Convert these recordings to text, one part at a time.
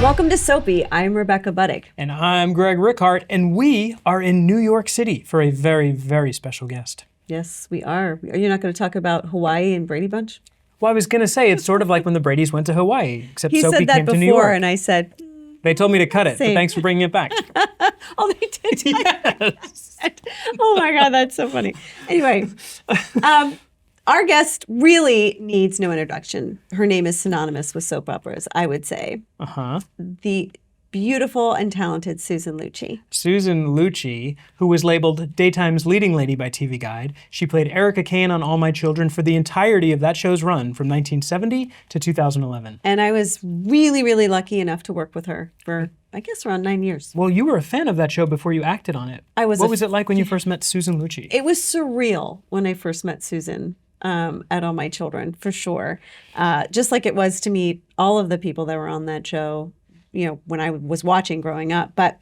Welcome to Soapy. I'm Rebecca Budig. And I'm Greg Rikaart, and we are in New York City for a very, very special guest. Yes, we are. You're not going to talk about Hawaii and Brady Bunch? Well, I was going to say, it's sort of like when the Bradys went to Hawaii, except He Soapy said that came to New before, York. and I said, They told me to cut it, but Same. thanks for bringing it back. oh, they did. Yes. Oh my God, that's so funny. Anyway, our guest really needs no introduction. Her name is synonymous with soap operas, I would say. Uh-huh. The beautiful and talented Susan Lucci. Susan Lucci, who was labeled Daytime's leading lady by TV Guide. She played Erica Kane on All My Children for the entirety of that show's run from 1970 to 2011. And I was really, really lucky enough to work with her for, I guess, around 9 years. Well, you were a fan of that show before you acted on it. I was. What was it like when you first met Susan Lucci? It was surreal when I first met Susan at All My Children, for sure. Just like it was to meet all of the people that were on that show, you know, when I was watching growing up. But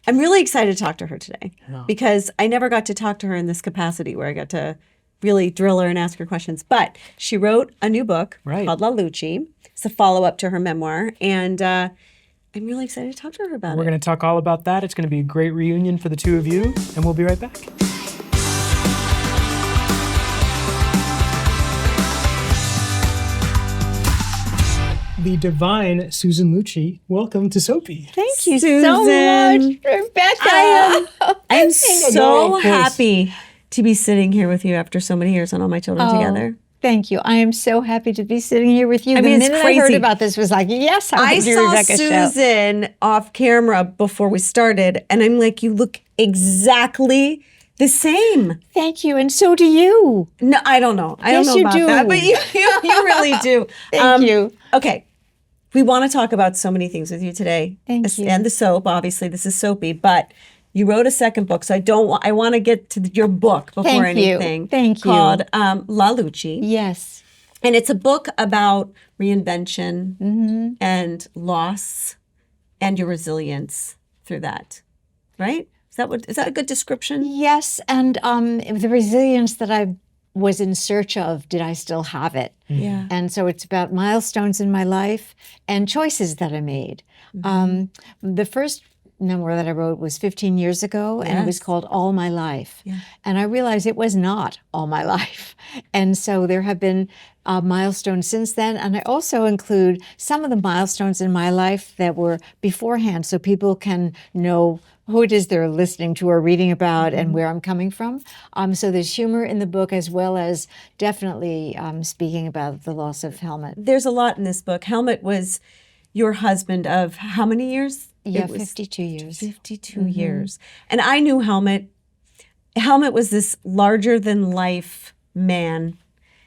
I'm really excited to talk to her today because I never got to talk to her in this capacity where I got to really drill her and ask her questions. But she wrote a new book called La Lucci. It's a follow-up to her memoir. And I'm really excited to talk to her about We're it. going to talk all about that. It's going to be a great reunion for the two of you, and we'll be right back. The divine Susan Lucci, welcome to Soapy. Thank you Susan. so much, Rebecca. I'm so happy to be sitting here with you after so many years on All My Children together. Thank you. I am so happy to be sitting here with you. I The mean, it's minute I heard crazy. about this was like, yes, I I want to do saw Rebecca's show. Susan off camera before we started, and I'm like, you look exactly the same. Thank you, and so do you. No, I don't know. I Yes, don't know you about do. that, but you really do. Thank you. Okay. We want to talk about so many things with you today. Thank you. And the soap, obviously, this is Soapy, but you wrote a second book, so I want to get to your book before Thank you. anything. Thank you. Called La Lucci. Yes. And it's a book about reinvention and loss and your resilience through that, right? Is that a good description? Yes, and the resilience that I was in search of, did I still have it? Yeah. And so it's about milestones in my life and choices that I made. The first memoir that I wrote was 15 years ago, and it was called All My Life. Yeah. And I realized it was not all my life. And so there have been milestones since then. And I also include some of the milestones in my life that were beforehand so people can know who it is they're listening to or reading about and where I'm coming from. So there's humor in the book as well as definitely speaking about the loss of Helmut. There's a lot in this book. Helmut was your husband of how many years? Yeah, It was 52 years. 52 years. And I knew Helmut. Helmut was this larger than life man.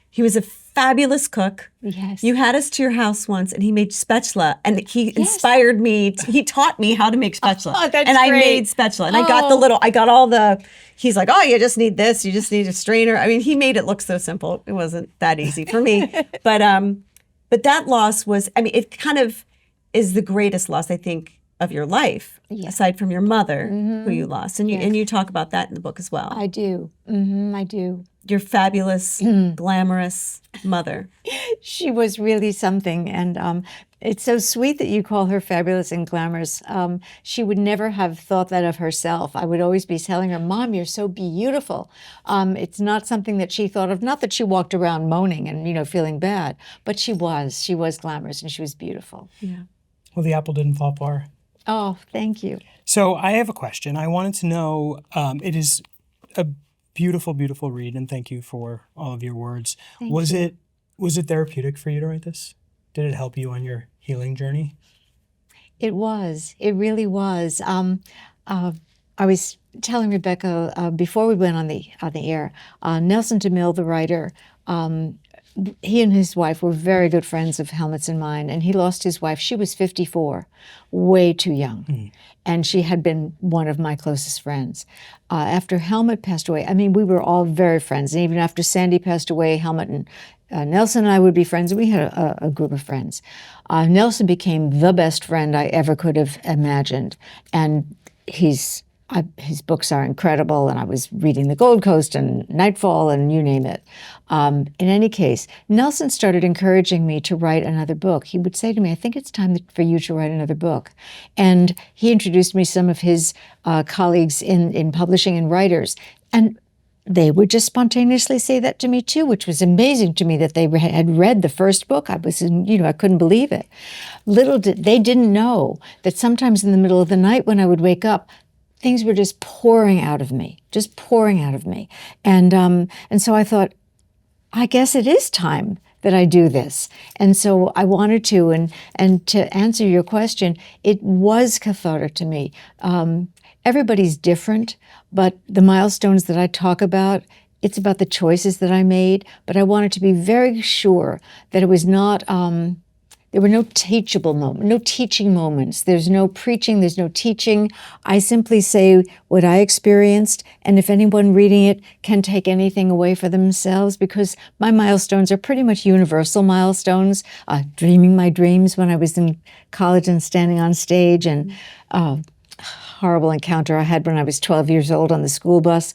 He was a fabulous cook. Yes. You had us to your house once and he made spatula and he inspired me. He taught me how to make spatula. Oh, that's and I great. made spatula and I got all the, he's like, oh, you just need this. You just need a strainer. I mean, he made it look so simple. It wasn't that easy for me. But that loss was, I mean, it kind of is the greatest loss, I think, of your life, aside from your mother, who you lost. And you talk about that in the book as well. I do. I do. Your fabulous, glamorous mother. She was really something. And it's so sweet that you call her fabulous and glamorous. She would never have thought that of herself. I would always be telling her, Mom, you're so beautiful. It's not something that she thought of. Not that she walked around moaning and, feeling bad, but she was. She was glamorous and she was beautiful. Yeah. Well, the apple didn't fall far. Oh, thank you. So I have a question. I wanted to know, it is a beautiful, beautiful read, and thank you for all of your words. Was it therapeutic for you to write this? Did it help you on your healing journey? It was. It really was. I was telling Rebecca before we went on the air, Nelson DeMille, the writer, he and his wife were very good friends of Helmut's and mine, and he lost his wife. She was 54, way too young, and she had been one of my closest friends. After Helmut passed away, I mean, we were all very friends, and even after Sandy passed away, Helmut and Nelson and I would be friends. We had a group of friends. Nelson became the best friend I ever could have imagined, and he's his books are incredible, and I was reading The Gold Coast and Nightfall and you name it. In any case, Nelson started encouraging me to write another book. He would say to me, I think it's time for you to write another book. And he introduced me to some of his colleagues in publishing and writers. And they would just spontaneously say that to me too, which was amazing to me that they had read the first book. I couldn't believe it. They didn't know that sometimes in the middle of the night when I would wake up, things were just pouring out of me. And so I thought, I guess it is time that I do this. And so I wanted to, and to answer your question, it was cathartic to me. Everybody's different, but the milestones that I talk about, it's about the choices that I made, but I wanted to be very sure that it was not, there were no teachable moments, no teaching moments. There's no preaching, there's no teaching. I simply say what I experienced, and if anyone reading it can take anything away for themselves, because my milestones are pretty much universal milestones. Dreaming my dreams when I was in college and standing on stage, and horrible encounter I had when I was 12 years old on the school bus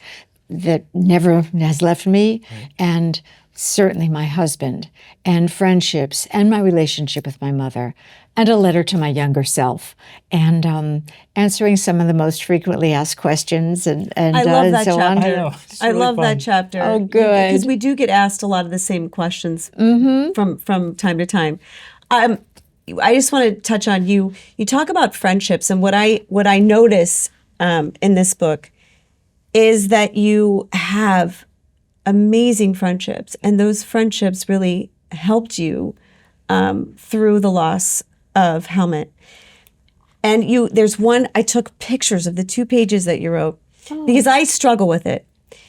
that never has left me, and certainly my husband, and friendships, and my relationship with my mother, and a letter to my younger self, and answering some of the most frequently asked questions, and I love that so chapter. on. I know. It's I really love fun. that chapter. Oh, good. Because we do get asked a lot of the same questions from time to time. I just want to touch on you. You talk about friendships, and what I notice in this book is that you have amazing friendships, and those friendships really helped you through the loss of Helmut. And there's one, I took pictures of the 2 pages that you wrote because I struggle with it.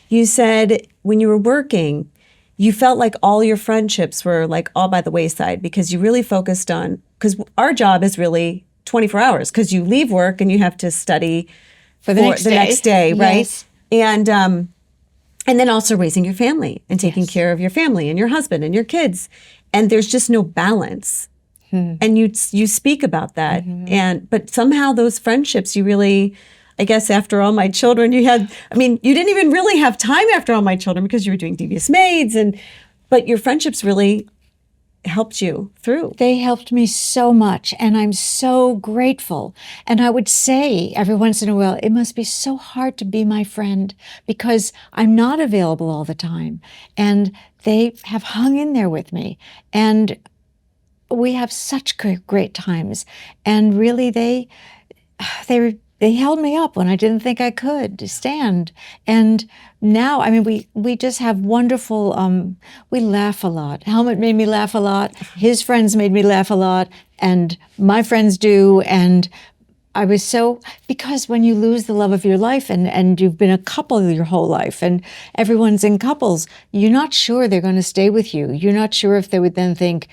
You said when you were working, you felt like all your friendships were like all by the wayside because you really focused on, because our job is really 24 hours because you leave work and you have to study For the next day. right? Yes. And then also raising your family and taking care of your family and your husband and your kids. And there's just no balance. And you speak about that. But somehow those friendships, you really, I guess after All My Children, you didn't even really have time after All My Children because you were doing Devious Maids, but your friendships really helped you through. They helped me so much, and I'm so grateful. And I would say every once in a while, it must be so hard to be my friend because I'm not available all the time. And they have hung in there with me. And we have such great times. And really, they held me up when I didn't think I could stand. And now, we just have wonderful, we laugh a lot. Helmut made me laugh a lot. His friends made me laugh a lot. And my friends do. And I was because when you lose the love of your life and you've been a couple your whole life and everyone's in couples, you're not sure they're going to stay with you. You're not sure if they would then think,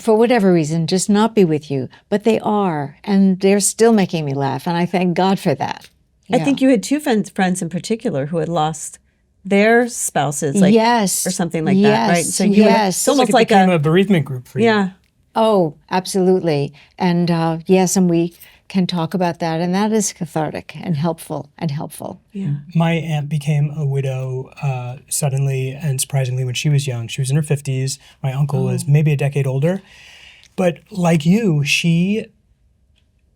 for whatever reason, just not be with you. But they are, and they're still making me laugh, and I thank God for that. I think you had 2 friends in particular who had lost their spouses, yes, or something like that, right? So yes. it's almost It like became a bereavement group for you. yeah. Oh, absolutely. And yes, and we can talk about that, and that is cathartic and helpful. Yeah. My aunt became a widow suddenly and surprisingly when she was young. She was in her 50s. My uncle was maybe a decade older. But like you, she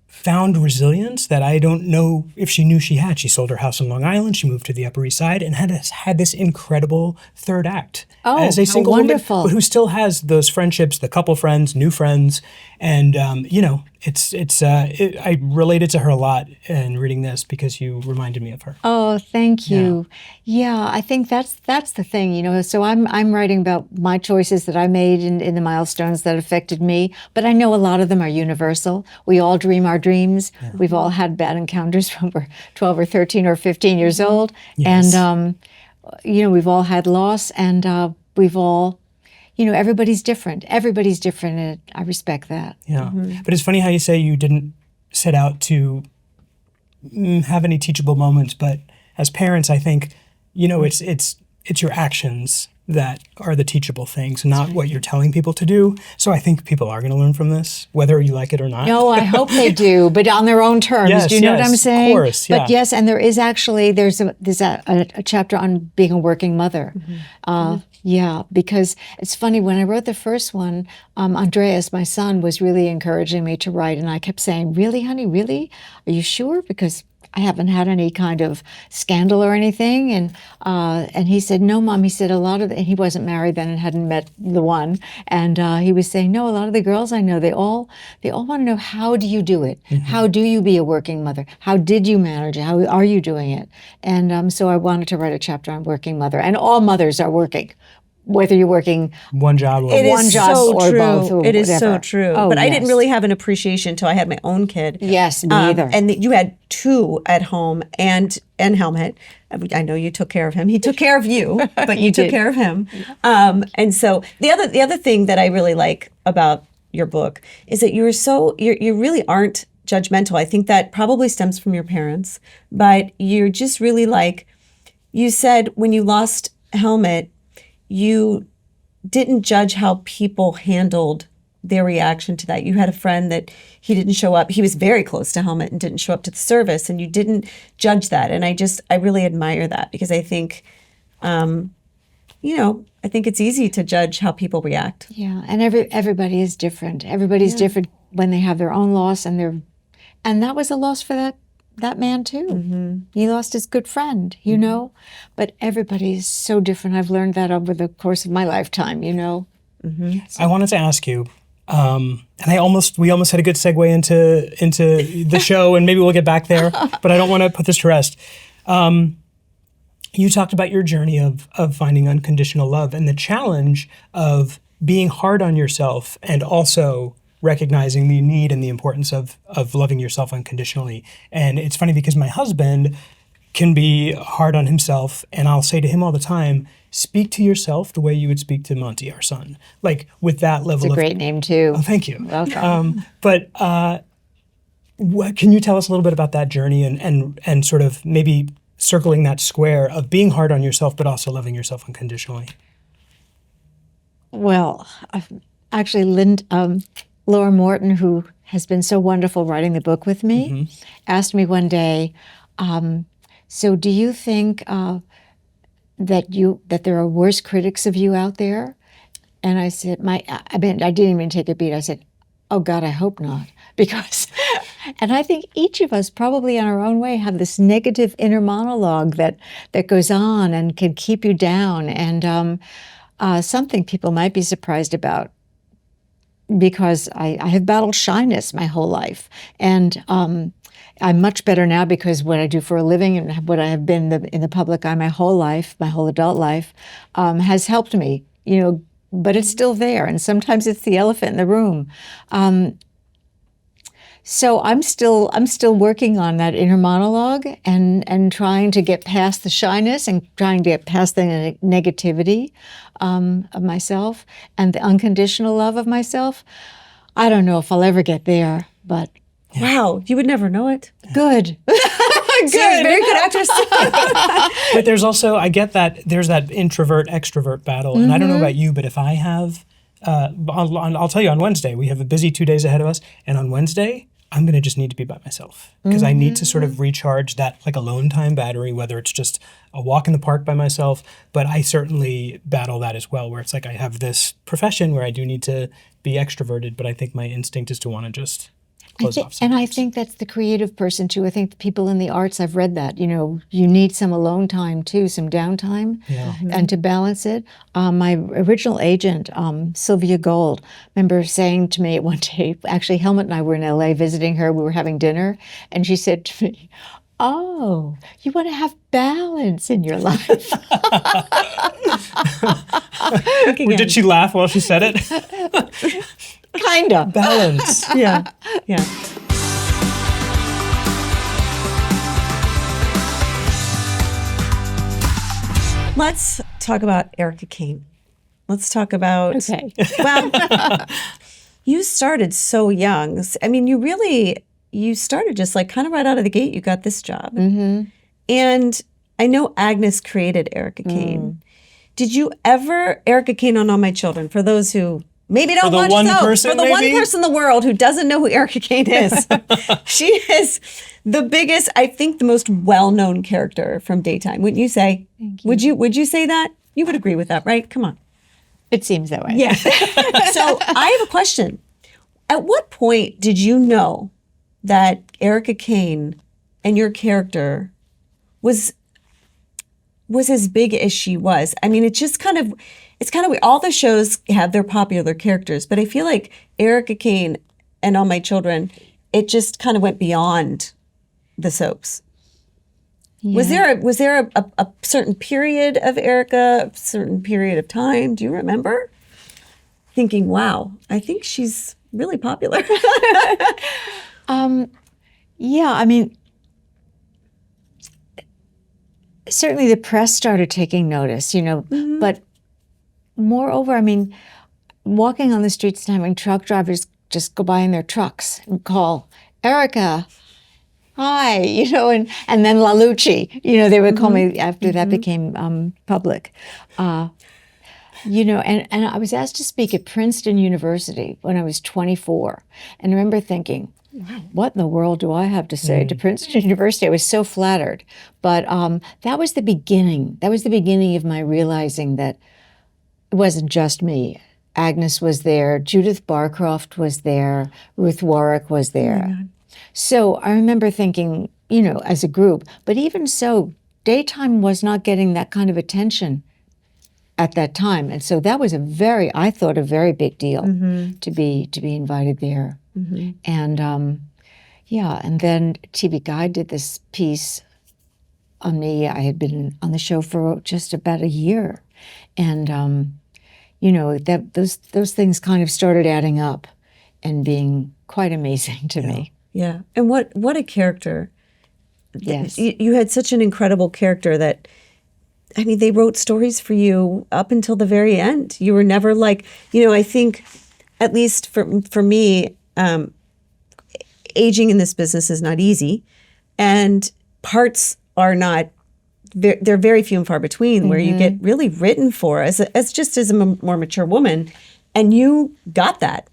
found resilience that I don't know if she knew she had. She sold her house in Long Island. She moved to the Upper East Side and had this incredible third act as a how single wonderful. woman, but who still has those friendships, the couple friends, new friends, and I related to her a lot in reading this because you reminded me of her. Oh, thank you. Yeah, I think that's the thing, So I'm writing about my choices that I made in the milestones that affected me, but I know a lot of them are universal. We all dream our dreams. Yeah. We've all had bad encounters when we're 12 or 13 or 15 years old. Yes. And we've all had loss, and we've all everybody's different. Everybody's different, and I respect that. Yeah. But it's funny how you say you didn't set out to have any teachable moments, but as parents, I think, it's your actions that are the teachable things, not what you're telling people to do. So I think people are going to learn from this, whether you like it or not. No, I hope they do, but on their own terms. Yes, do you know what I'm yes, of saying? course, yeah. But yes, and there is actually there's a chapter on being a working mother. Yeah, because it's funny, when I wrote the first one, Andreas, my son, was really encouraging me to write, and I kept saying, "Really, honey, really? Are you sure?" Because I haven't had any kind of scandal or anything. And he said, "No, Mom." He said, "A lot of and he wasn't married then and hadn't met the one." And he was saying, "No, a lot of the girls I know, they all want to know, how do you do it? How do you be a working mother? How did you manage it? How are you doing it?" And so I wanted to write a chapter on working mother. And all mothers are working, whether you're working One job or It is one job so or true. both or It is so whatever. true. Oh, but I yes. didn't really have an appreciation until I had my own kid. Yes, me either. And you had two at home and Helmut. I know you took care of him. He took care of you, but you took did. care of him. And so the other thing that I really like about your book is that you really aren't judgmental. I think that probably stems from your parents, but you're just really like, you said when you lost Helmut, you didn't judge how people handled their reaction to that. You had a friend that he didn't show up. He was very close to Helmut and didn't show up to the service, and you didn't judge that. And I really admire that, because I think, I think it's easy to judge how people react. Yeah, and everybody is different. Everybody's different when they have their own loss, and that was a loss for that man too. He lost his good friend, you know. But everybody is so different. I've learned that over the course of my lifetime, you know. I wanted to ask you, and we almost had a good segue into the show, and maybe we'll get back there, but I don't want to put this to rest. You talked about your journey of finding unconditional love and the challenge of being hard on yourself and also recognizing the need and the importance of loving yourself unconditionally. And it's funny because my husband can be hard on himself, and I'll say to him all the time, speak to yourself the way you would speak to Monty, our son. Like, with that level It's a great name too. Oh, thank you. Welcome. But can you tell us a little bit about that journey and sort of maybe circling that square of being hard on yourself but also loving yourself unconditionally? Well, actually, Laura Morton, who has been so wonderful writing the book with me, asked me one day, so do you think that there are worse critics of you out there? And I said, I didn't even take a beat. I said, oh God, I hope not. Because, and I think each of us probably in our own way have this negative inner monologue that goes on and can keep you down. And something people might be surprised about, because I have battled shyness my whole life. And I'm much better now, because what I do for a living and what I have been in the public eye my whole life, my whole adult life, has helped me, you know, but it's still there. And sometimes it's the elephant in the room. So I'm still working on that inner monologue and trying to get past the shyness and trying to get past the negativity of myself and the unconditional love of myself. I don't know if I'll ever get there, but Wow, you would never know it. good. Good, very good actress. But there's also, I get that there's that introvert extrovert battle, and I don't know about you, but if I have, I'll tell you, on Wednesday we have a busy 2 days ahead of us, and on Wednesday I'm going to just need to be by myself, because I need to sort of recharge that like alone time battery, whether it's just a walk in the park by myself. But I certainly battle that as well, where it's like I have this profession where I do need to be extroverted, but I think my instinct is to want to just close off. And I think that's the creative person too. I think the people in the arts, I've read that, you know, you need some alone time too, some downtime, and to balance it. My original agent, Sylvia Gold, remember saying to me one day, actually Helmut and I were in LA visiting her, we were having dinner, and she said to me, oh, you want to have balance in your life. Did she laugh while she said it? Kind of. Balance. Yeah. Let's talk about Erica Kane. Let's talk about. Okay. Well, you started so young. I mean, you started just like kind of right out of the gate. You got this job, and I know Agnes created Erica Kane. did you ever, Erica Kane on All My Children, for those who maybe don't watch soaps, for the one person in the world who doesn't know who Erica Kane is, she is the biggest, I think the most well-known character from daytime, wouldn't you say? Thank you. Would you say that? You would agree with that, right? Come on. It seems that way. Yeah. So I have a question. At what point did you know that Erica Kane and your character was as big as she was? I mean, it's kind of weird. All the shows have their popular characters, but I feel like Erica Kane and All My Children, it just kind of went beyond the soaps. Yeah. Was there a certain period of Erica, a certain period of time? Do you remember thinking, wow, I think she's really popular? Yeah, I mean, certainly the press started taking notice, but moreover, I mean, walking on the streets and having truck drivers just go by in their trucks and call, Erica, hi, and then La Lucci, they would call me after that became public. And I was asked to speak at Princeton University when I was 24. And I remember thinking, what in the world do I have to say to Princeton University? I was so flattered. But that was the beginning. That was the beginning of my realizing that it wasn't just me. Agnes was there. Judith Barcroft was there. Ruth Warwick was there. So I remember thinking, as a group, but even so, daytime was not getting that kind of attention at that time. And so that was I thought a very big deal to be invited there. And and then TV Guide did this piece on me. I had been on the show for just about a year. And, those things kind of started adding up and being quite amazing to me. Yeah. And what a character. Yes. You had such an incredible character that, I mean, they wrote stories for you up until the very end. You were never like, I think, at least for me, aging in this business is not easy. And parts are not, they're very few and far between where you get really written for as a more mature woman. And you got that.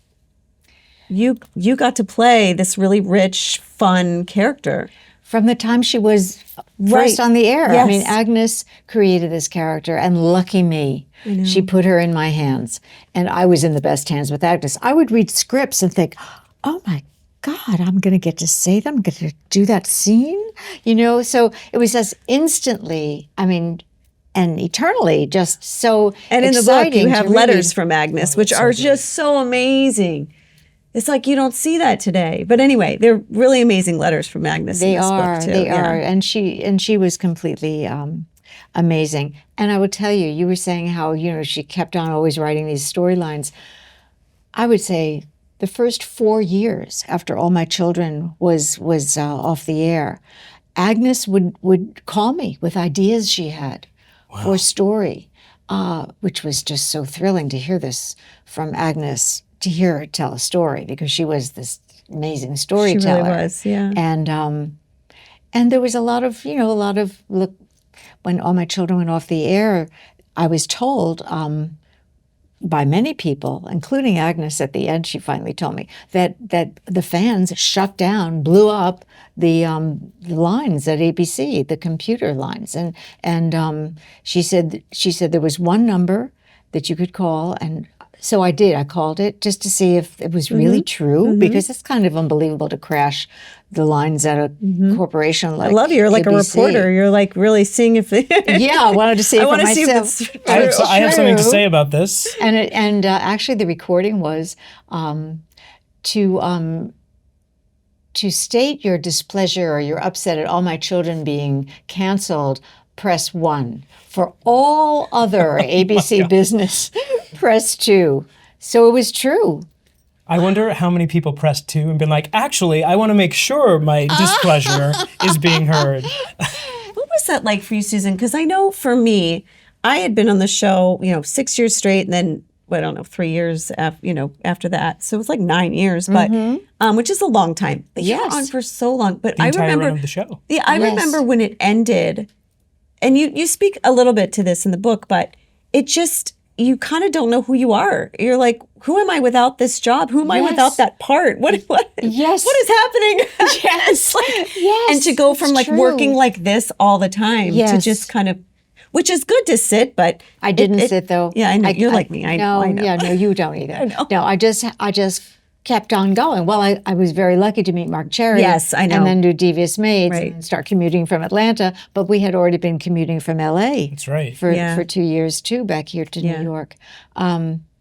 You got to play this really rich, fun character. From the time she was first on the air. Yes. I mean, Agnes created this character, and lucky me, she put her in my hands. And I was in the best hands with Agnes. I would read scripts and think, oh my God, I'm going to get to say them, I'm going to do that scene, So it was just instantly, and eternally just so And in the book, you have letters from Agnes, which are good. just so amazing. It's like you don't see that today. But anyway, they're really amazing letters from Agnes in this book, too. They are. And she was completely amazing. And I would tell you, you were saying how, she kept on always writing these storylines. I would say the first 4 years after All My Children was off the air, Agnes would call me with ideas she had for a story, which was just so thrilling to hear this from Agnes, to hear her tell a story, because she was this amazing storyteller. She really was, yeah. And there was a lot of when All My Children went off the air, I was told by many people, including Agnes at the end, she finally told me that the fans shut down, blew up the lines at ABC, the computer lines, and she said there was one number that you could call, and so I did. I called it just to see if it was really true, because it's kind of unbelievable to crash the lines at a corporation like I love you. You're like ABC. a reporter. You're like really seeing if they... Yeah, I wanted to see it for myself. See if it's true. I have something to say about this. And actually, the recording was to state your displeasure or your upset at All My Children being canceled. Press 1. For all other ABC business, press 2. So it was true. I wonder how many people pressed 2 and been like, actually, I want to make sure my displeasure is being heard. What was that like for you, Susan? Because I know for me, I had been on the show, 6 years straight, and then, 3 years after that. So it was like 9 years, but which is a long time. But Yes. you're on for so long. But The I entire remember run of the show. Yeah, I remember when it ended, and you speak a little bit to this in the book, but it just, you kind of don't know who you are. You're like, who am I without this job? Who am I without that part? What Yes. what is happening? Yes. Yes. And to go from it's like true. working like this all the time to Yes. just kind of, which is good to sit, but I didn't sit though. Yeah, I know. You're like me. I no, know. Yeah, no, you don't either. I know. No, I just kept on going. Well, I was very lucky to meet Mark Cherry. Yes, I know. And then do Devious Maids Right. and start commuting from Atlanta. But we had already been commuting from LA. That's right. For 2 years too, back here to Yeah. New York.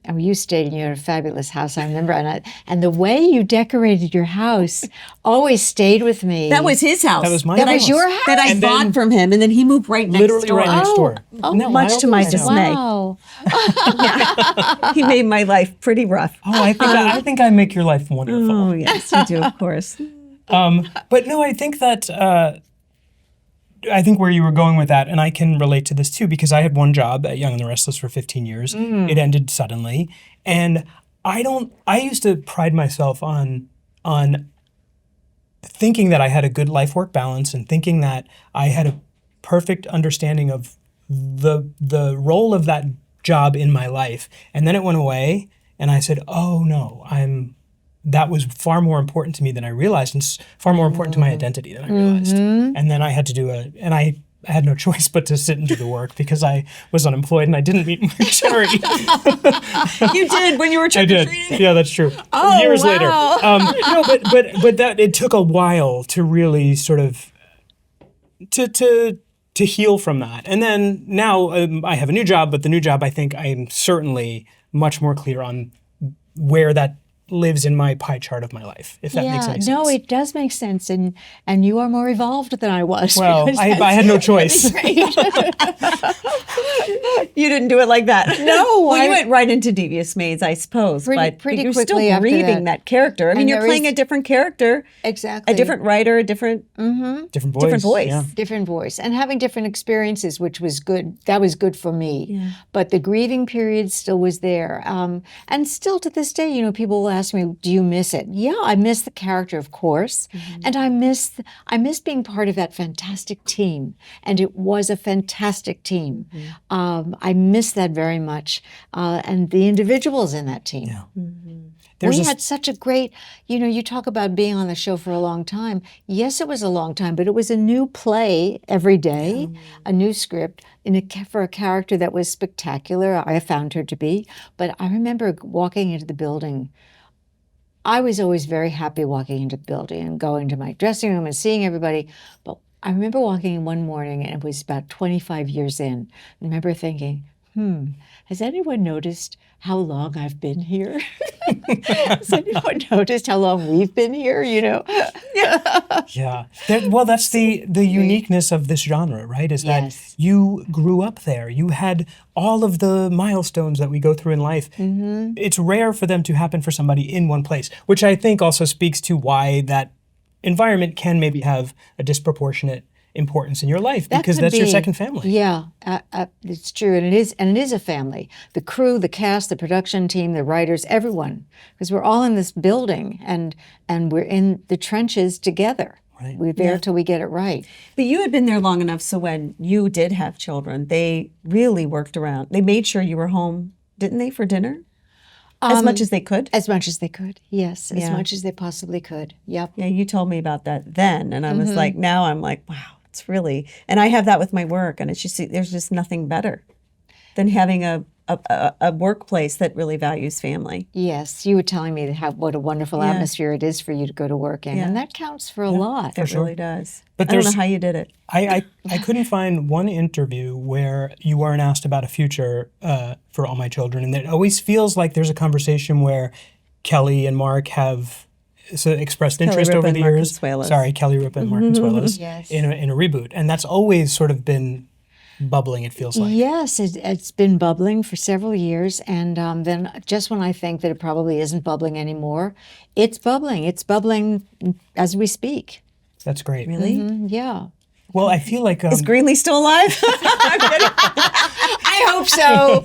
And you stayed in your fabulous house, I remember. And the way you decorated your house always stayed with me. That was his house. That was my That house. was your house? That I And bought then- from him, and then he moved right next Literally door. right next door. Oh, No, much to my I know. dismay. Wow. He made my life pretty rough. Oh, I think I make your life wonderful. Oh, yes, you do, of course. But no, I think that I think where you were going with that, and I can relate to this too, because I had one job at Young and the Restless for 15 years. It ended suddenly, and I used to pride myself on thinking that I had a good life-work balance and thinking that I had a perfect understanding of the role of that job in my life. And then it went away, and I said, "Oh no, that was far more important to me than I realized, and far more important to my identity than I realized." And then I had to and I had no choice but to sit and do the work because I was unemployed and I didn't meet Mark Cherry. You did when you were I did. trick-or-treating? Yeah, that's true. Oh, Years later. wow. No, but that it took a while to really sort of to heal from that. And then now I have a new job, but the new job, I think I am certainly much more clear on where that lives in my pie chart of my life, if that makes any sense. No, it does make sense, and you are more evolved than I was. Well, because I had no choice. You didn't do it like that. No, Well, I- you went right into Devious Maids, I suppose. Pretty but you're quickly still after breathing that character. I mean, And you're there playing is- a different character, Exactly. a different writer, a different Different voice. different voice. Yeah. Different voice and having different experiences, which was good. That was good for me. But the grieving period still was there. And still to this day, people will ask me, do you miss it? Yeah, I miss the character, of course. And I miss being part of that fantastic team. And it was a fantastic team. I miss that very much. And the individuals in that team. Yeah. We had such a great, you talk about being on the show for a long time. Yes, it was a long time, but it was a new play every day, a new script for a character that was spectacular. I found her to be. But I remember walking into the building. I was always very happy walking into the building and going to my dressing room and seeing everybody. But I remember walking in one morning, and it was about 25 years in. I remember thinking, has anyone noticed how long I've been here? Has anyone noticed how long we've been here, Yeah. That's the uniqueness of this genre, right? Is that Yes. you grew up there. You had all of the milestones that we go through in life. It's rare for them to happen for somebody in one place, which I think also speaks to why that environment can maybe have a disproportionate importance in your life, because could that's your be. second family. Yeah, it's true, and it is a family. The crew, the cast, the production team, the writers, everyone, because we're all in this building, and we're in the trenches together. Right. We're there till we get it right. But you had been there long enough so when you did have children, they really worked around. They made sure you were home, didn't they, for dinner? As much as they could? As much as they could, yes, as Yeah. much as they possibly could. Yep. Yeah, you told me about that then. And I was like, now I'm like, wow, it's really, and I have that with my work. And it's just, there's just nothing better than having a workplace that really values family. Yes, you were telling me what a wonderful atmosphere it is for you to go to work in, and that counts for a lot. It really does. But I don't know there's- how you did it. I couldn't find one interview where you weren't asked about a future for All My Children, and it always feels like there's a conversation where Kelly and Mark have expressed interest Ripa over and the Mark years. Consuelos. Sorry, Kelly Ripa and Mark Consuelos Yes. in a reboot, and that's always sort of been bubbling. It feels like. Yes, it's been bubbling for several years, and then just when I think that it probably isn't bubbling anymore, it's bubbling. It's bubbling as we speak. That's great. Really? Yeah. Well, I feel like Is Greenlee still alive? I'm kidding. I hope so.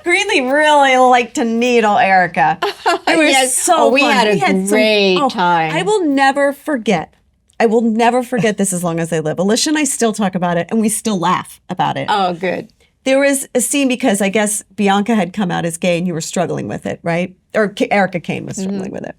Greenlee really liked to needle Erica. It was Yes. so Oh, we fun. had a great time. I will never forget. I will never forget this as long as I live. Alicia and I still talk about it, and we still laugh about it. Oh, good. there was a scene because I guess Bianca had come out as gay and you were struggling with it, right? Or Erica Kane was struggling with it.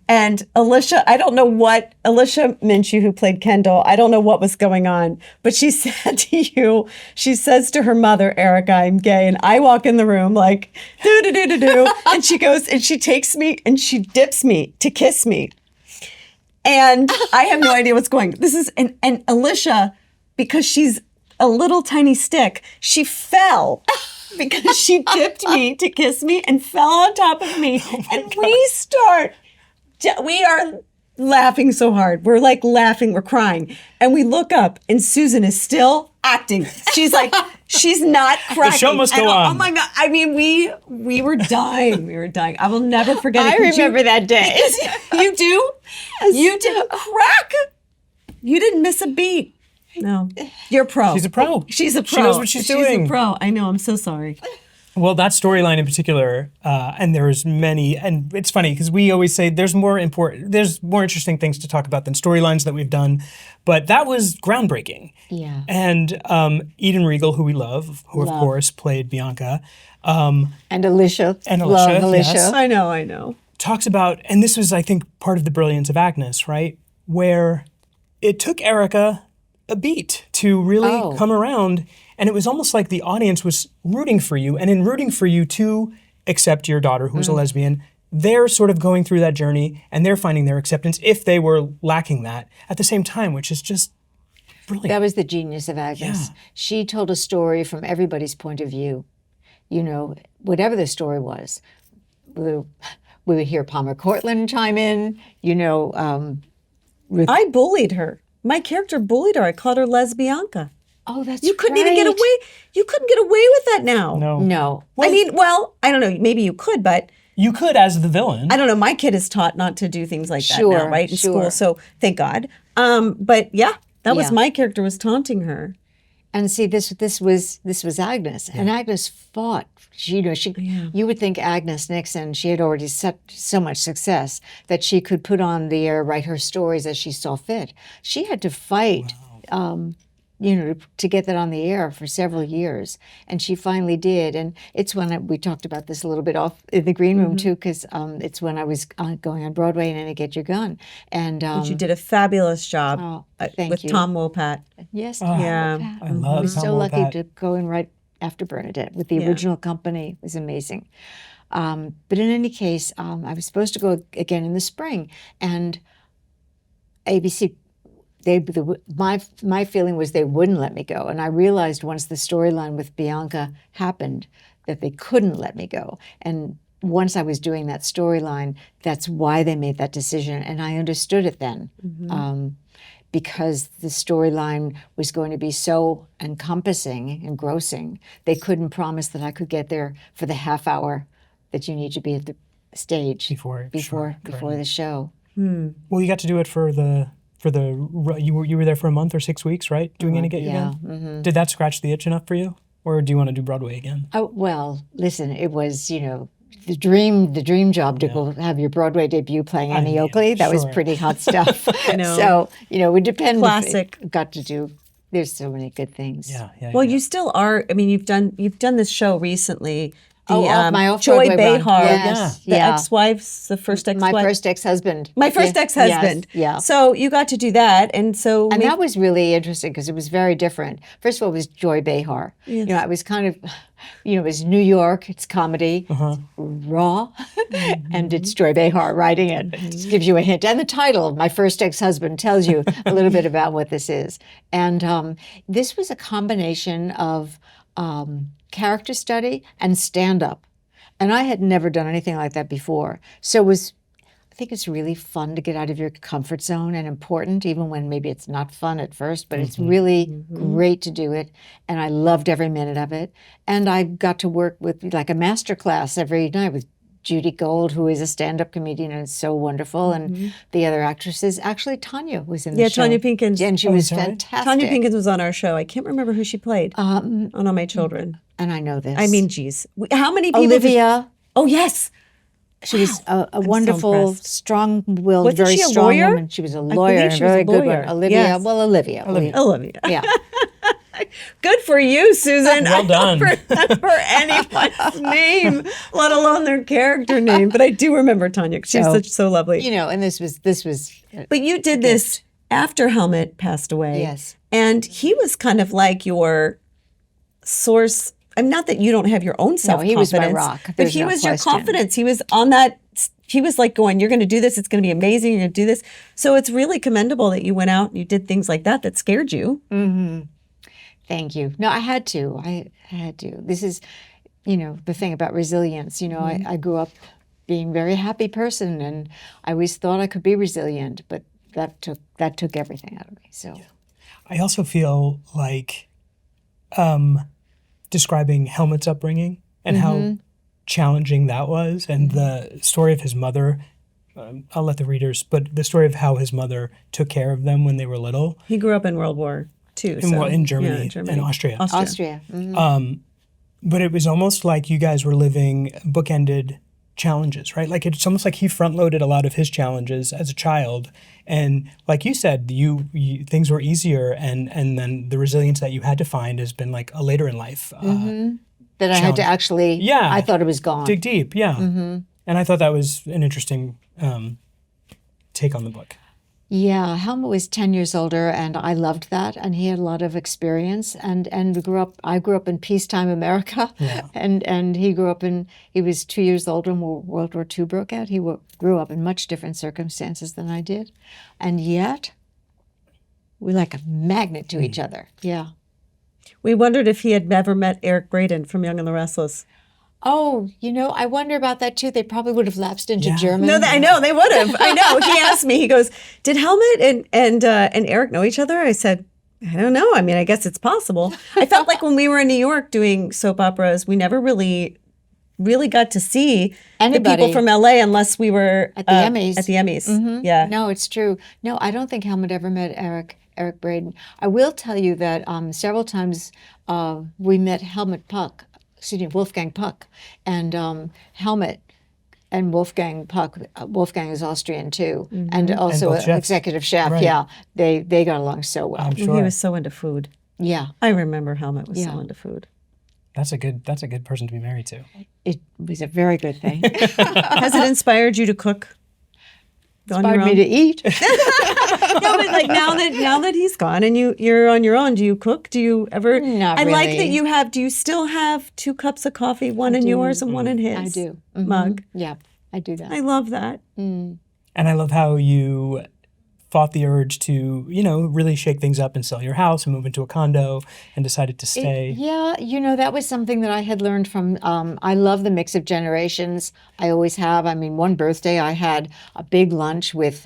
And Alicia Minshew, who played Kendall, I don't know what was going on, but she said to you, she says to her mother, Erica, I'm gay. And I walk in the room like, do. And she goes and she takes me and she dips me to kiss me. And I have no idea what's going on. This is, and Alicia, because she's a little tiny stick, she fell because she dipped me to kiss me and fell on top of me. And we are laughing so hard. We're like laughing, we're crying. And we look up and Susan is still acting. She's like, she's not cracking. The show must go on. Oh my God. I mean, we were dying. We were dying. I will never forget it. I remember that day. You do? Yes. You didn't crack. You didn't miss a beat. No. You're a pro. She's a pro. She's a pro. She knows what she's doing. She's a pro. I know. I'm so sorry. Well, that storyline in particular, and there's many, and it's funny because we always say there's more interesting things to talk about than storylines that we've done, but that was groundbreaking. Yeah. And Eden Regal, who we love, who of course played Bianca, and Alicia. Love Alicia. Yes. I know. Talks about, and this was, I think, part of the brilliance of Agnes, right? Where it took Erica a beat to really come around. And it was almost like the audience was rooting for you. And in rooting for you to accept your daughter, who's a lesbian, they're sort of going through that journey and they're finding their acceptance if they were lacking that at the same time, which is just brilliant. That was the genius of Agnes. Yeah. She told a story from everybody's point of view. You know, whatever the story was. We would hear Palmer Cortland chime in, you know. I bullied her. My character bullied her. I called her Lesbianca. Oh, that's You couldn't right. even get away. You couldn't get away with that now. No. I mean, well, I don't know. Maybe you could, but You could as the villain. I don't know. My kid is taught not to do things like that now, Sure, right? In sure. school. So thank God. But yeah, that was Yeah. my character was taunting her. And see, this was Agnes, and Agnes fought. You would think Agnes Nixon, she had already set so much success that she could put on the air, write her stories as she saw fit. She had to fight, to get that on the air for several years, and she finally did. And it's when we talked about this a little bit off in the green room too, because it's when I was going on Broadway in Get Your Gun, and But you did a fabulous job thank with you. Tom Wopat. Yes, Yeah. I love I was Tom so lucky Wopat. to go in right after Bernadette with the original company. It was amazing. But in any case, I was supposed to go again in the spring, and ABC. My feeling was they wouldn't let me go, and I realized once the storyline with Bianca happened that they couldn't let me go. And once I was doing that storyline, that's why they made that decision, and I understood it then. Because the storyline was going to be so encompassing, engrossing, they couldn't promise that I could get there for the half hour that you need to be at the stage before the show. Well, you got to do it for the you were there for a month or 6 weeks, right? Doing Get Your Gun? Did that scratch the itch enough for you? Or do you want to do Broadway again? Oh, well, listen, it was, the dream job to go have your Broadway debut playing Annie Oakley. That was pretty hot stuff. I know. So, it would depend. Classic. Got to do. There's so many good things. Yeah. Well, you still are. I mean, you've done this show recently. My Joy off-Broadway run. Behar, Yes, the ex-wife's, the first ex-wife. My first ex-husband. My first ex-husband. Yes, yeah. So you got to do that, and so And that was really interesting because it was very different. First of all, it was Joy Behar. Yes. I was kind of, it was New York, it's comedy, it's raw, and it's Joy Behar writing it. Just gives you a hint. And the title, My First Ex-Husband, tells you a little bit about what this is. And this was a combination of character study and stand-up. And I had never done anything like that before. So I think it's really fun to get out of your comfort zone and important, even when maybe it's not fun at first, but it's really great to do it. And I loved every minute of it. And I got to work with like a master class every night with Judy Gold, who is a stand-up comedian and is so wonderful, and the other actresses. Actually, Tanya was in the show. Tanya Pinkins. And she was fantastic. Tanya Pinkins was on our show. I can't remember who she played on All My Children. And I know this. I mean, geez. How many people? Olivia. Oh, yes. She was a wonderful, impressed. strong-willed, Wasn't very she a strong lawyer? woman. She was a lawyer, believe a she was very a good lawyer. one. Olivia. Yes. Well, Olivia. Olivia. Yeah. Good for you, Susan. Well done. I don't remember anyone's name, let alone their character name. But I do remember Tanya. She was so lovely. You know, and this was. But you did this after Helmut passed away. Yes. And he was kind of like your source. I'm not that you don't have your own self-confidence. he was my rock. But There's he no was your question. confidence. He was on that. He was like going, you're going to do this. It's going to be amazing. You're going to do this. So it's really commendable that you went out and you did things like that scared you. Mm-hmm. Thank you. No, I had to. I had to. This is, the thing about resilience. I grew up being a very happy person, and I always thought I could be resilient, but that took everything out of me. So, I also feel like describing Helmut's upbringing and how challenging that was, and the story of his mother. I'll let the readers, but the story of how his mother took care of them when they were little. He grew up in World War II. In Germany and Austria. Austria. Mm-hmm. But it was almost like you guys were living bookended challenges, right? Like it's almost like he front-loaded a lot of his challenges as a child, and like you said, you things were easier, and then the resilience that you had to find has been like a later in life. That I had to actually. Yeah. I thought it was gone. Dig deep, yeah. Mm-hmm. And I thought that was an interesting take on the book. Yeah, Helmut was 10 years older, and I loved that. And he had a lot of experience. And I grew up in peacetime America, Yeah. and he was 2 years older when World War II broke out. He grew up in much different circumstances than I did, and yet we're like a magnet to each other. Yeah. We wondered if he had ever met Eric Braeden from Young and the Restless. Oh, I wonder about that too. They probably would have lapsed into German. No, I know they would have. I know. He asked me. He goes, "Did Helmut and Eric know each other?" I said, "I don't know. I mean, I guess it's possible." I felt like when we were in New York doing soap operas, we never really got to see the people from LA unless we were at the Emmys. At the Emmys, Mm-hmm. yeah. No, it's true. No, I don't think Helmut ever met Eric Braeden. I will tell you that several times we met Wolfgang Puck, and Helmut and Wolfgang Puck. Wolfgang is Austrian too, and also both an chefs. executive chef. Right. Yeah, they got along so well. I'm He sure. was so into food. Yeah, I remember Helmut was so Yeah. into food. That's a good person to be married to. it was a very good thing. Has it inspired you to cook? On your Inspired me own? to eat. No, but like now that he's gone and you're on your own, do you cook? Do you ever? Not I like really. that you have. Do you still have 2 cups of coffee, one in yours and one in his? I do. Mhm. Mug. Yeah, I do that. I love that. And I love how you fought the urge to, really shake things up and sell your house and move into a condo and decided to stay. That was something that I had learned from, I love the mix of generations. I always have. I mean, one birthday I had a big lunch with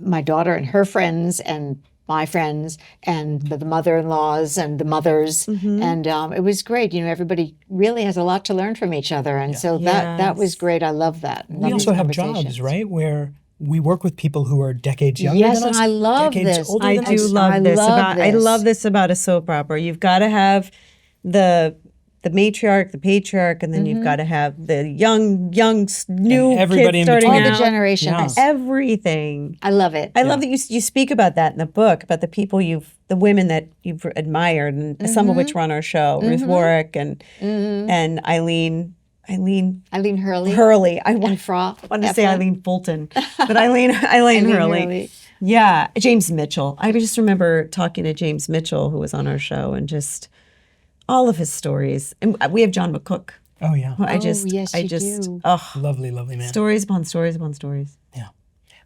my daughter and her friends and my friends and the mother-in-laws and the mothers. And it was great. Everybody really has a lot to learn from each other. And so that was great. I love that. We also have jobs, right, where we work with people who are decades younger Yes, than us. and I love decades this. older I than do us. love I this love about. I this. love this about a soap opera. You've got to have the matriarch, the patriarch, and then you've got to have the young, new everybody kids in starting between. All the out. generations. Everything. I love it. I love that you speak about that in the book, about the people the women that you've admired, and some of which were on our show, Ruth Warwick and Eileen Hurley. I And want Fra. to say Eileen Fulton, but Eileen Hurley. Yeah, James Mitchell. I just remember talking to James Mitchell, who was on our show, and just all of his stories. And we have John McCook. Oh, yeah. yes, you do. Oh, Lovely, lovely man. stories upon stories upon stories. Yeah.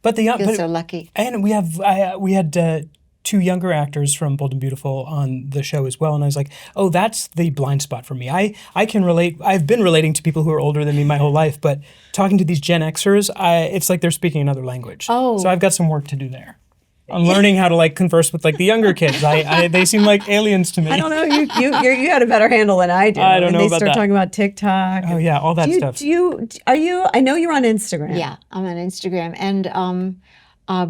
But the I feel so lucky. And we had 2 younger actors from Bold and Beautiful on the show as well, and I was like, oh, that's the blind spot for me. I can relate. I've been relating to people who are older than me my whole life, but talking to these Gen Xers, it's like they're speaking another language. Oh. So I've got some work to do there. I'm learning how to converse with the younger kids. They seem like aliens to me. I don't know. You got a better handle than I do. I don't know They about start that. talking about TikTok. Oh yeah, all that stuff. Are you? I know you're on Instagram. Yeah, I'm on Instagram. And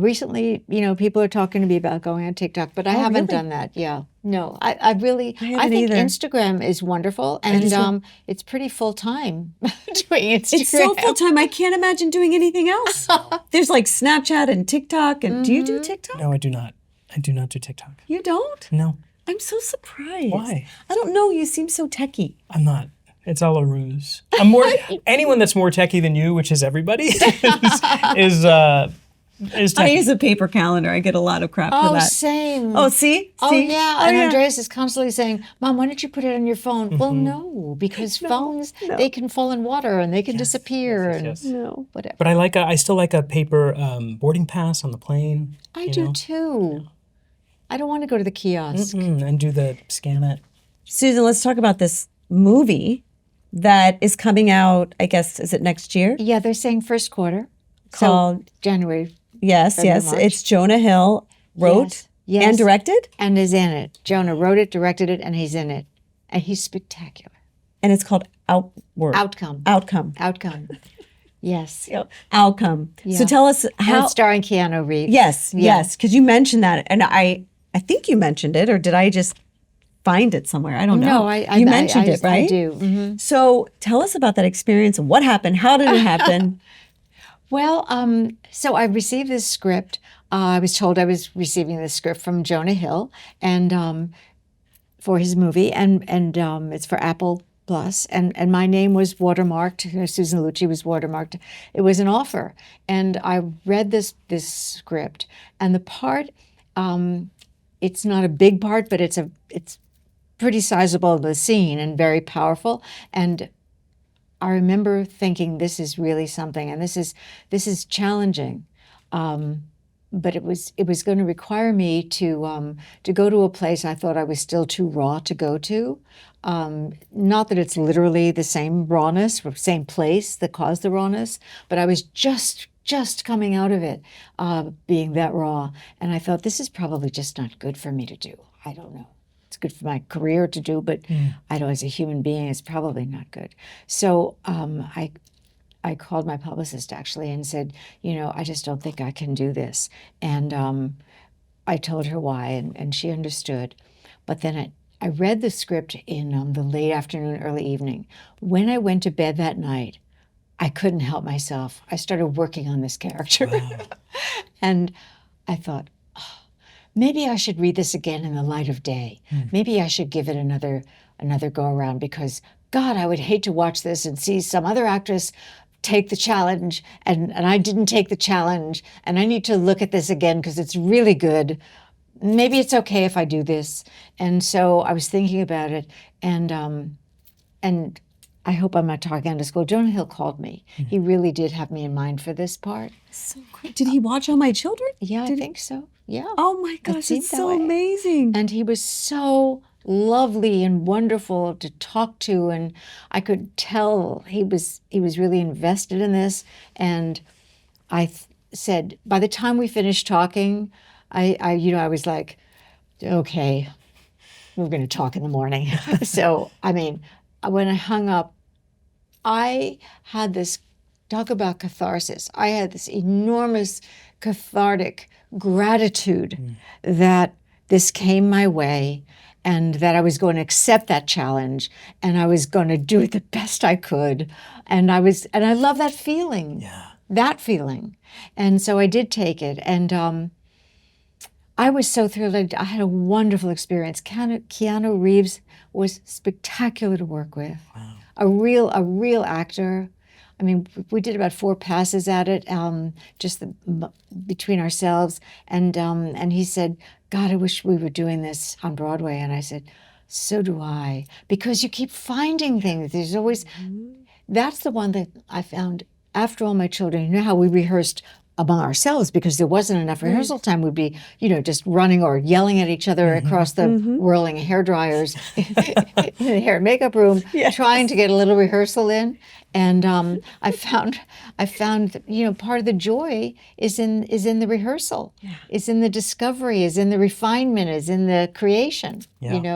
recently, people are talking to me about going on TikTok, but I haven't really? done that. Yeah. No, I think either. Instagram is wonderful, and it's pretty full-time doing Instagram. It's so full time. I can't imagine doing anything else. There's Snapchat and TikTok. And do you do TikTok? No, I do not. I do not do TikTok. You don't? No, I'm so surprised. Why? I don't know. You seem so techie. I'm not. It's all a ruse. I'm more anyone that's more techie than you, which is everybody, is I techie. use a paper calendar. I get a lot of crap for Oh, that. same. Oh, see? Oh, See? yeah. Oh, And yeah. Andreas is constantly saying, Mom, why don't you put it on your phone? Well, no, because phones, they can fall in water and they can disappear and No. whatever. But I still like a paper boarding pass on the plane. I do too. I don't want to go to the kiosk. And do the scan it. Susan, let's talk about this movie that is coming out, I guess, is it next year? Yeah, they're saying first quarter. Called, So January. yes, February, March. it's Jonah Hill wrote Yes. and directed, And is in it. Jonah wrote it, directed it, and he's in it. And he's spectacular. and it's called Outward. Outcome. Outcome. Yes. Outcome. Yeah. So tell us And how. it's starring Keanu Reeves. Yes, Yeah. yes, because you mentioned that, and I think you mentioned it, or did I just find it somewhere? I don't know. No, you mentioned it, right? I do. Mhm. So tell us about that experience and what happened. How did it happen? Well, so I received this script. I was told I was receiving this script from Jonah Hill, and for his movie, and it's for Apple Plus, and my name was watermarked. Susan Lucci was watermarked. It was an offer, and I read this script, and the part. It's not a big part, but it's pretty sizable of the scene and very powerful. And I remember thinking, this is really something, and this is challenging. But it was going to require me to go to a place I thought I was still too raw to go to. Not that it's literally the same rawness or same place that caused the rawness, but I was just coming out of it, being that raw. And I thought, this is probably just not good for me to do. I don't know. It's good for my career to do, but I don't, as a human being, it's probably not good. So I called my publicist actually and said, I just don't think I can do this. And I told her why, and she understood. But then I read the script in the late afternoon, early evening. When I went to bed that night, I couldn't help myself. I started working on this character. Wow. And I thought, maybe I should read this again in the light of day. Maybe I should give it another go around, because God, I would hate to watch this and see some other actress take the challenge and I didn't take the challenge, and I need to look at this again because it's really good. Maybe it's okay if I do this. And so I was thinking about it, and I hope I'm not talking out of school. Jonah Hill called me. He really did have me in mind for this part. So great. Did he watch All My Children? Yeah, I think so. Yeah. Oh my gosh, seemed it's that so way. amazing. And he was so lovely and wonderful to talk to, and I could tell he was really invested in this. And I said, by the time we finished talking, I was like, okay, we're going to talk in the morning. So, I mean, when I hung up, I had this, talk about catharsis. I had this enormous cathartic gratitude that this came my way, and that I was going to accept that challenge, and I was going to do it the best I could. And I love that feeling. Yeah. That feeling. And so I did take it, and I was so thrilled. I had a wonderful experience. Keanu Reeves was spectacular to work with. Wow. A real actor. I mean, we did about 4 passes at it, between ourselves. And he said, God, I wish we were doing this on Broadway. And I said, so do I. Because you keep finding things. There's always, that's the one that I found after All My Children. You know how we rehearsed among ourselves because there wasn't enough rehearsal time. We'd be, just running or yelling at each other across the whirling hair dryers in the hair and makeup room, trying to get a little rehearsal in. And I found, part of the joy is in the rehearsal, is in the discovery, is in the refinement, is in the creation.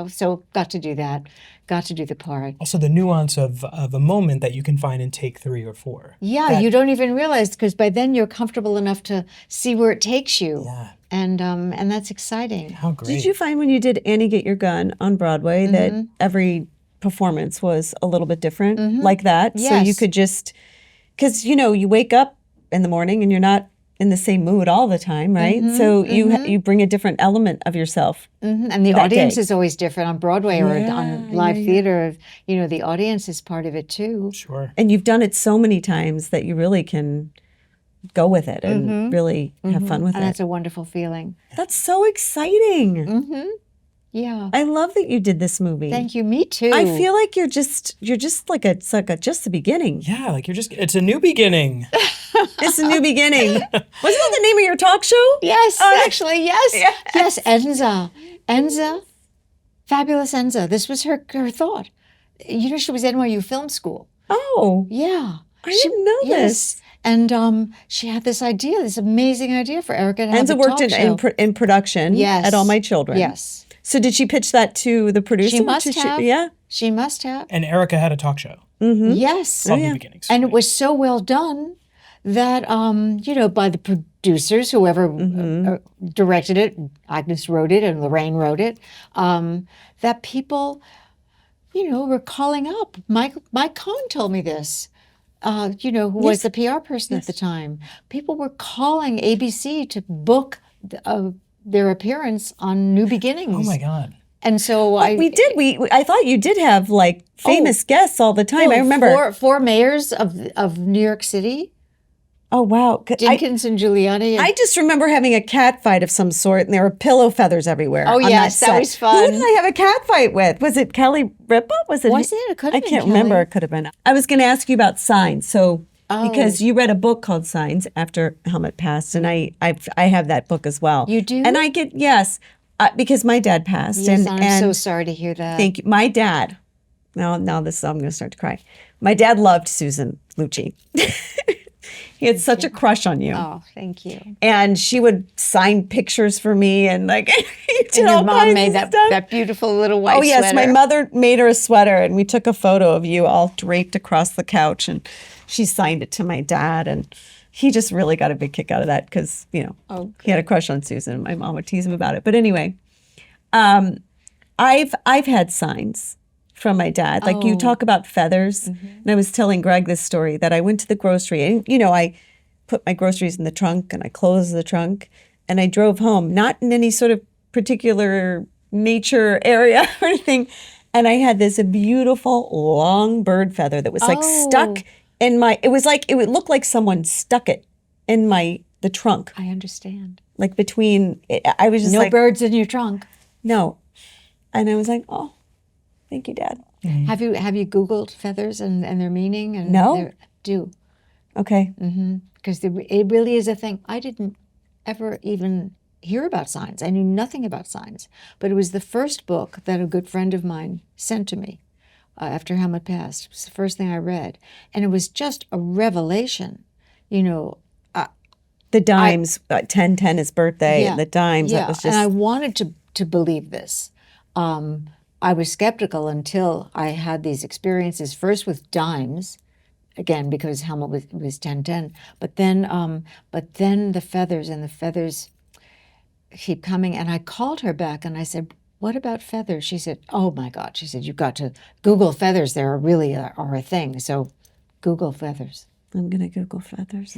So got to do that. Got to do the part. Also, the nuance of a moment that you can find in take 3 or 4. Yeah, you don't even realize, because by then you're comfortable enough to see where it takes you. Yeah. And that's exciting. How great. Did you find when you did Annie Get Your Gun on Broadway that every performance was a little bit different like that? Yes. So you could just, because, you wake up in the morning and you're not in the same mood all the time, right? So you bring a different element of yourself. And the that audience day. is always different on Broadway or on live yeah. theater. You know, the audience is part of it too. Sure. And you've done it so many times that you really can go with it and really have fun with And it. that's a wonderful feeling. That's so exciting. Yeah. I love that you did this movie. Thank you. Me too. I feel like you're just like it's like just the beginning. Yeah, like it's a new beginning. It's a new beginning. Wasn't that the name of your talk show? Yes, actually, yes. Yes, Enza. Fabulous Enza. This was her thought. You know, she was NYU Film School. Oh, Yeah. I didn't know this. And she had this idea, this amazing idea for Erica to have Enza a worked talk show. in production Yes. at All My Children. Yes. So did she pitch that to the producer? She must have. Yeah. She must have. And Erica had a talk show Yes. called New Beginnings. And it was so well done that, you know, by the producers, whoever directed it, Agnes wrote it and Lorraine wrote it, that people, you know, were calling up. Mike Cohn told me this, you know, who was the PR person at the time. People were calling ABC to book their appearance on New Beginnings. Oh my God. And so I thought you did have like famous guests all the time. I remember. four mayors of New York City, Oh, wow. Dinkins and Giuliani. I just remember having a cat fight of some sort, and there were pillow feathers everywhere. Oh, on yes, that set. was fun. Who did I have a cat fight with? Was it Kelly Ripa? Was it? It could have I been can't Kelly. remember. It could have been. I was going to ask you about Signs. So, because you read a book called Signs after Helmut passed, and I have that book as well. You do? And I get because my dad passed. Yes, and I'm so sorry to hear that. Thank you. My dad. Now this I'm going to start to cry. My dad loved Susan Lucci. He had such a crush on you. Oh, thank you. And she would sign pictures for me, and like he did And all your mom kinds made of that, stuff. that beautiful little white Oh yes, sweater. my mother made her a sweater, and we took a photo of you all draped across the couch, and she signed it to my dad, and he just really got a big kick out of that because he had a crush on Susan. My mom would tease him about it, but anyway, I've had signs from my dad. Like you talk about feathers, and I was telling Greg this story that I went to the grocery, and I put my groceries in the trunk and I closed the trunk, and I drove home, not in any sort of particular nature area or anything, and I had this beautiful long bird feather that was like stuck in my. It would look like someone stuck it in the trunk, I understand. like between. I was just No like, birds in your trunk. no, and I was like, oh. Thank you, Dad. Have you Googled feathers and their meaning? And No. do. Okay. Because it really is a thing. I didn't ever even hear about signs. I knew nothing about signs. But it was the first book that a good friend of mine sent to me after Helmut passed. It was the first thing I read. And it was just a revelation. You know, The Dimes, 10/10 his birthday, the Dimes, Yeah, that was just. and I wanted to believe this. I was skeptical until I had these experiences, first with Dimes, again, because Helmut was 10/10, but then the feathers keep coming. And I called her back and I said, what about feathers? She said, oh my God. She said, you've got to Google feathers. They really are a thing. So Google feathers. I'm going to Google feathers.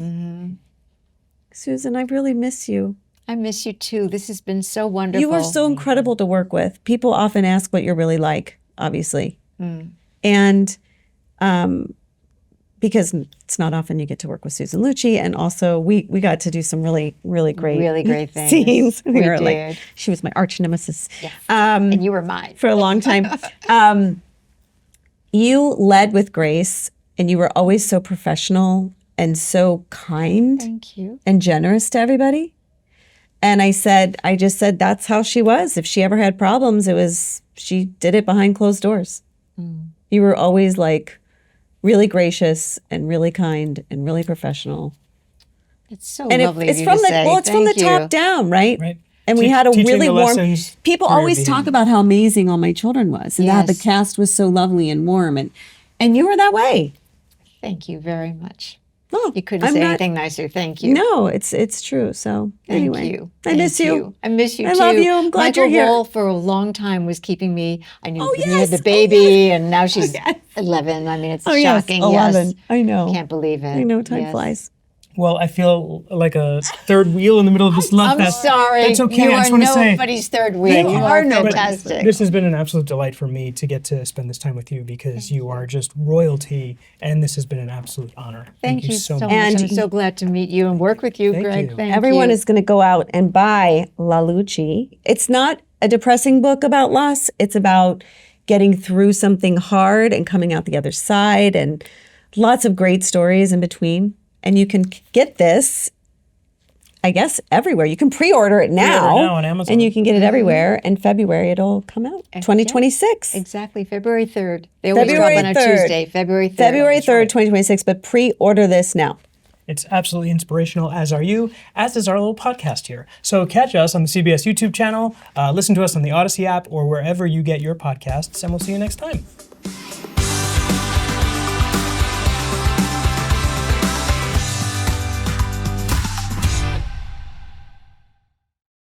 Susan, I really miss you. I miss you too. This has been so wonderful. You were so incredible to work with. People often ask what you're really like, obviously. And because it's not often you get to work with Susan Lucci. And also we got to do some really, really great things. scenes. We were did. like, she was my arch nemesis. And you were mine. For a long time. You led with grace, and you were always so professional and so kind Thank you. and generous to everybody. And I just said that's how she was. If she ever had problems, she did it behind closed doors. You were always like really gracious and really kind and really professional. It's so And lovely it's of you from to say. it's from the Thank top you. down, right? Right. And we had a Teaching really the warm. lessons People through your always talk behavior. about how amazing All My Children was, and how the Yes. cast was so lovely and warm, and you were that way. Thank you very much. Oh, You couldn't I'm say not- anything nicer. Thank you. No, it's true. So Thank anyway, you. I miss Thank you. I miss you I too. love you. I'm glad Michael you're here. Wall for a long time was keeping me. I knew Oh, when you had yes. the baby, and now she's yes. 11. I mean, it's Oh yes, shocking. 11. Yes. I know. Can't believe it. I know time Yes. flies. Well, I feel like a third wheel in the middle of this love I'm fest. sorry. That's okay. You I just are want to say nobody's third wheel. You are fantastic. this has been an absolute delight for me to get to spend this time with you because you are just royalty, and this has been an absolute honor. Thank you so much. And I'm so glad to meet you and work with you, Thank Greg. you. Thank Everyone you. is going to go out and buy La Lucci. It's not a depressing book about loss. It's about getting through something hard and coming out the other side, and lots of great stories in between. And you can get this, I guess, everywhere. You can pre-order it now. Pre-order now on Amazon. And you can get it everywhere. In February, it'll come out. 2026. Exactly, February 3rd. They always February drop on a 3rd. Tuesday, February 3rd. February 3rd, 2026. But pre-order this now. It's absolutely inspirational, as are you, as is our little podcast here. So catch us on the CBS YouTube channel, listen to us on the Odyssey app, or wherever you get your podcasts, and we'll see you next time.